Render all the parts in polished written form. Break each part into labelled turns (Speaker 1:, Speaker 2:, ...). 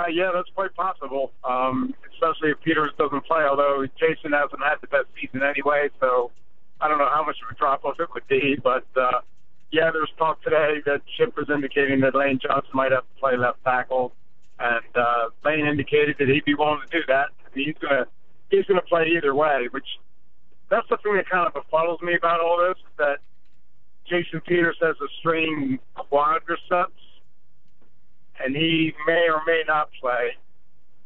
Speaker 1: Yeah, that's quite possible, especially if Peters doesn't play, although Jason hasn't had the best season anyway, so I don't know how much of a drop-off it would be. But, yeah, there's talk today that Chip was indicating that Lane Johnson might have to play left tackle, and Lane indicated that he'd be willing to do that. I mean, he's gonna play either way, which that's the thing that kind of befuddles me about all this, that Jason Peters has a strained quadriceps, and he may or may not play.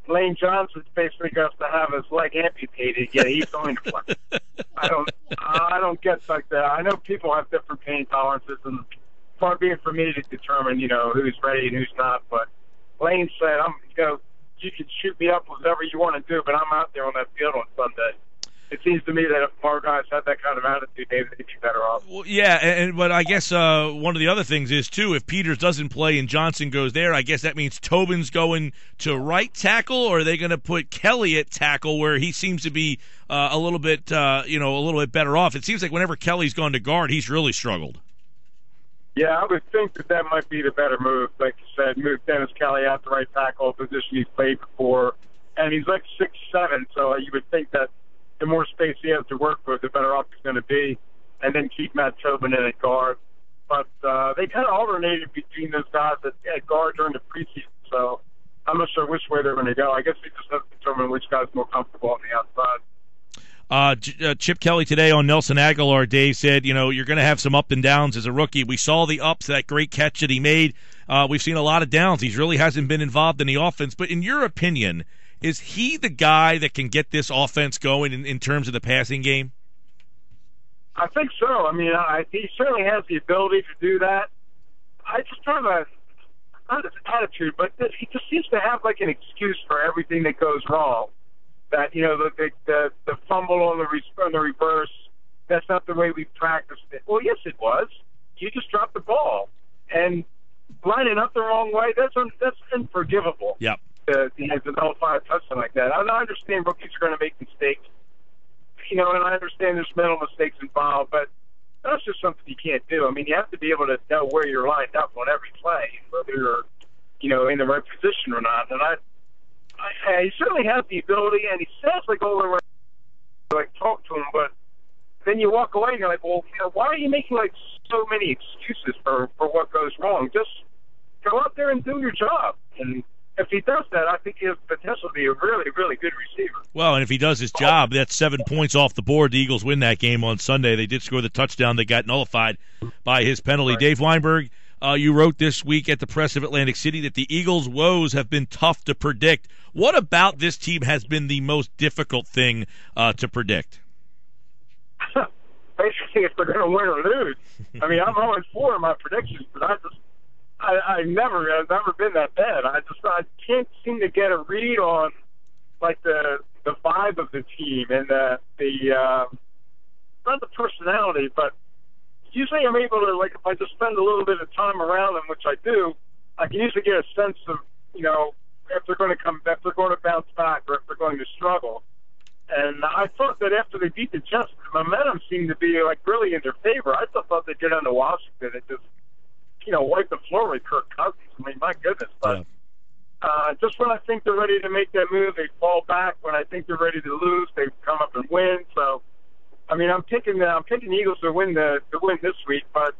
Speaker 1: Lane Johnson basically has to have his leg amputated. Yeah, he's going to play. I don't get like that. I know people have different pain tolerances, and far be it for me to determine, who's ready and who's not. But Lane said, you can shoot me up whatever you want to do, but I'm out there on that field on Sunday. It seems to me that if more guys had that kind of attitude, they'd be better off.
Speaker 2: Well, yeah, but I guess one of the other things is, too, if Peters doesn't play and Johnson goes there, I guess that means Tobin's going to right tackle, or are they going to put Kelly at tackle where he seems to be a little bit better off? It seems like whenever Kelly's gone to guard, he's really struggled.
Speaker 1: Yeah, I would think that might be the better move. Like you said, move Dennis Kelly out the right tackle position he's played before. And he's like 6'7", so you would think that the more space he has to work with, the better off he's going to be, and then keep Matt Tobin in at guard. But they kind of alternated between those guys at guard during the preseason, so I'm not sure which way they're going to go. I guess they just have to determine which guy's more comfortable on the outside.
Speaker 2: Chip Kelly today on Nelson Aguilar, Dave, said, you're going to have some up and downs as a rookie. We saw the ups, that great catch that he made. We've seen a lot of downs. He really hasn't been involved in the offense. But in your opinion, is he the guy that can get this offense going in terms of the passing game?
Speaker 1: I think so. I mean, he certainly has the ability to do that. I just have not his attitude, but he just seems to have like an excuse for everything that goes wrong. That, the fumble on the reverse, that's not the way we practiced it. Well, yes, it was. You just dropped the ball. And lining up the wrong way, that's unforgivable.
Speaker 2: Yep.
Speaker 1: To nullify a touchdown like that. I understand rookies are going to make mistakes, and I understand there's mental mistakes involved, but that's just something you can't do. I mean, you have to be able to know where you're lined up on every play, whether you're, in the right position or not. And he certainly has the ability, and he sounds like all the right, talk to him, but then you walk away and you're like, well, why are you making so many excuses for what goes wrong? Just go out there and do your job. And if he does that, I think he has potential to be a really, really good receiver.
Speaker 2: Well, and if he does his job, that's 7 points off the board. The Eagles win that game on Sunday. They did score the touchdown that got nullified by his penalty. Right. Dave Weinberg, you wrote this week at the Press of Atlantic City that the Eagles' woes have been tough to predict. What about this team has been the most difficult thing to predict?
Speaker 1: Basically, if they're going to win or lose. I mean, I'm 0-4 in my predictions, but I've never been that bad. I can't seem to get a read on the vibe of the team and the not the personality, but usually I'm able to, if I just spend a little bit of time around them, which I do, I can usually get a sense of if they're going to bounce back or if they're going to struggle. And I thought that after they beat the Jets, the momentum seemed to be really in their favor. I thought they'd get into Washington and just wipe the floor with Kirk Cousins. I mean, my goodness. But just when I think they're ready to make that move, they fall back. When I think they're ready to lose, they come up and win. So, I mean, I'm picking the Eagles to win this week, but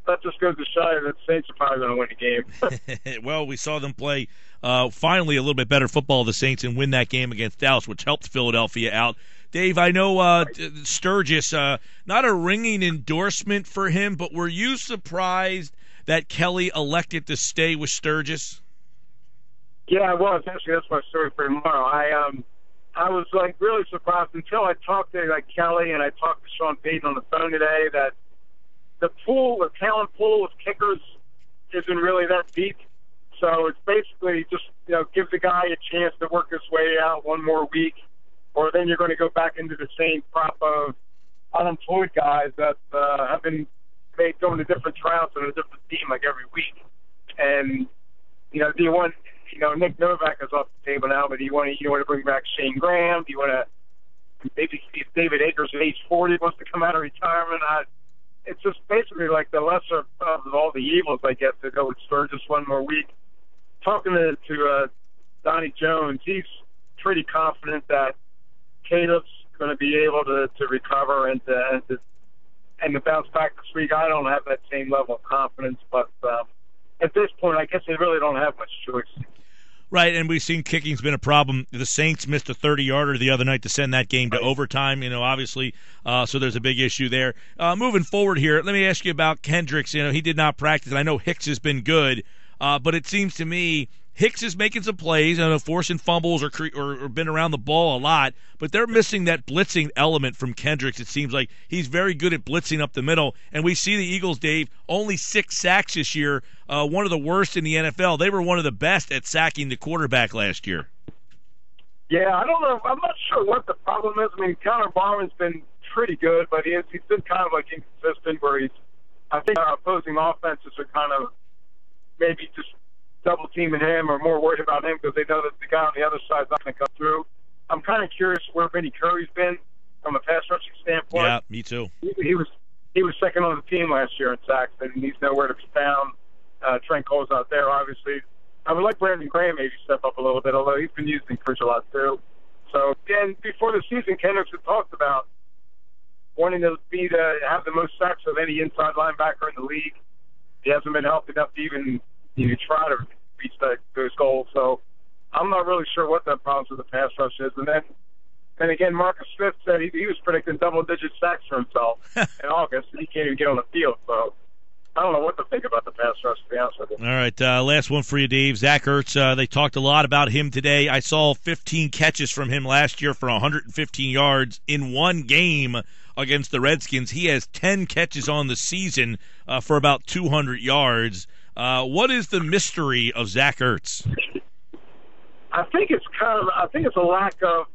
Speaker 1: that just goes to show you that the Saints are probably going to win the game.
Speaker 2: Well, we saw them play finally a little bit better football, the Saints, and win that game against Dallas, which helped Philadelphia out. Dave, I know Sturgis, not a ringing endorsement for him, but were you surprised that Kelly elected to stay with Sturgis?
Speaker 1: Yeah, I was. Actually, that's my story for tomorrow. I was really surprised until I talked to Kelly and I talked to Sean Payton on the phone today that the talent pool of kickers isn't really that deep. So it's basically just give the guy a chance to work his way out one more week, or then you're going to go back into the same crop of unemployed guys that have been going to different tryouts on a different team every week. And do you want Nick Novak is off the table now, but do you want to bring back Shane Graham? Do you want to maybe see if David Akers at age 40 wants to come out of retirement? It's just basically the lesser of all the evils, I guess, to go with Sturgis one more week. Talking to Donnie Jones, he's pretty confident that Caleb's going to be able to recover and to bounce back this week. I don't have that same level of confidence, but at this point, I guess they really don't have much choice.
Speaker 2: Right, and we've seen kicking's been a problem. The Saints missed a 30-yarder the other night to send that game to overtime, obviously, so there's a big issue there. Moving forward here, let me ask you about Kendricks. He did not practice, and I know Hicks has been good, but it seems to me Hicks is making some plays, forcing fumbles or been around the ball a lot, but they're missing that blitzing element from Kendricks. It seems like he's very good at blitzing up the middle, and we see the Eagles, Dave, only 6 sacks this year, one of the worst in the NFL. They were one of the best at sacking the quarterback last year.
Speaker 1: Yeah, I don't know. I'm not sure what the problem is. I mean, Connor Barman's been pretty good, but he's been kind of inconsistent where I think our opposing offenses are kind of maybe just double teaming him or more worried about him because they know that the guy on the other side is not going to come through. I'm kind of curious where Vinny Curry's been from a pass rushing standpoint.
Speaker 2: Yeah, me too.
Speaker 1: He was second on the team last year in sacks, and he's nowhere to be found. Trent Cole's out there, obviously. I would like Brandon Graham maybe step up a little bit, although he's been used in Coach a lot too. So, again, before the season, Kendricks had talked about wanting to have the most sacks of any inside linebacker in the league. He hasn't been healthy enough to even try to reach those goals. So I'm not really sure what the problems with the pass rush is. And then again, Marcus Smith said he was predicting double-digit sacks for himself in August, and he can't even get on the field. So I don't know what to think about the pass rush, to be honest with you.
Speaker 2: All right, last one for you, Dave. Zach Ertz, they talked a lot about him today. I saw 15 catches from him last year for 115 yards in one game against the Redskins. He has 10 catches on the season for about 200 yards. What is the mystery of Zach Ertz?
Speaker 1: I think it's a lack of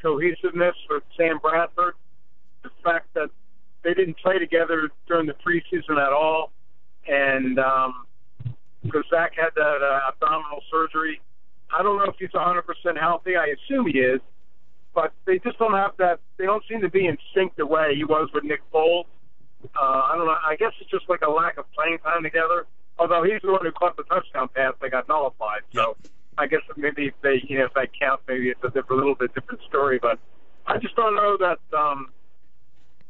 Speaker 1: cohesiveness with Sam Bradford. The fact that they didn't play together during the preseason at all, and because Zach had that abdominal surgery, I don't know if he's 100% healthy. I assume he is, but they just don't have that. They don't seem to be in sync the way he was with Nick Foles. I don't know. I guess it's just like a lack of playing time together. Although he's the one who caught the touchdown pass, they got nullified. So I guess maybe if that counts, maybe it's a little bit different story. But I just don't know that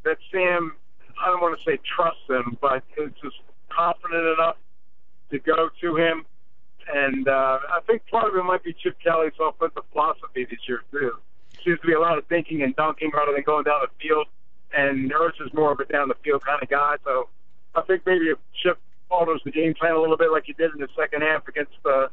Speaker 1: that Sam, I don't want to say trusts him, but is just confident enough to go to him. And I think part of it might be Chip Kelly's offensive philosophy this year too. Seems to be a lot of thinking and dunking rather than going down the field. And Ertz is more of a down the field kind of guy. So I think maybe if Chip alters the game plan a little bit like he did in the second half against the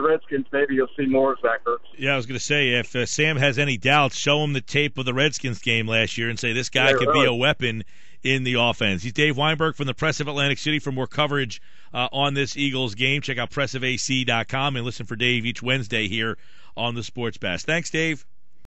Speaker 1: Redskins, maybe you'll see more of Zach Ertz.
Speaker 2: Yeah, I was going to say, if Sam has any doubts, show him the tape of the Redskins game last year and say this guy could be a weapon in the offense. He's Dave Weinberg from the Press of Atlantic City. For more coverage on this Eagles game, check out pressofac.com and listen for Dave each Wednesday here on the Sports Bash. Thanks, Dave.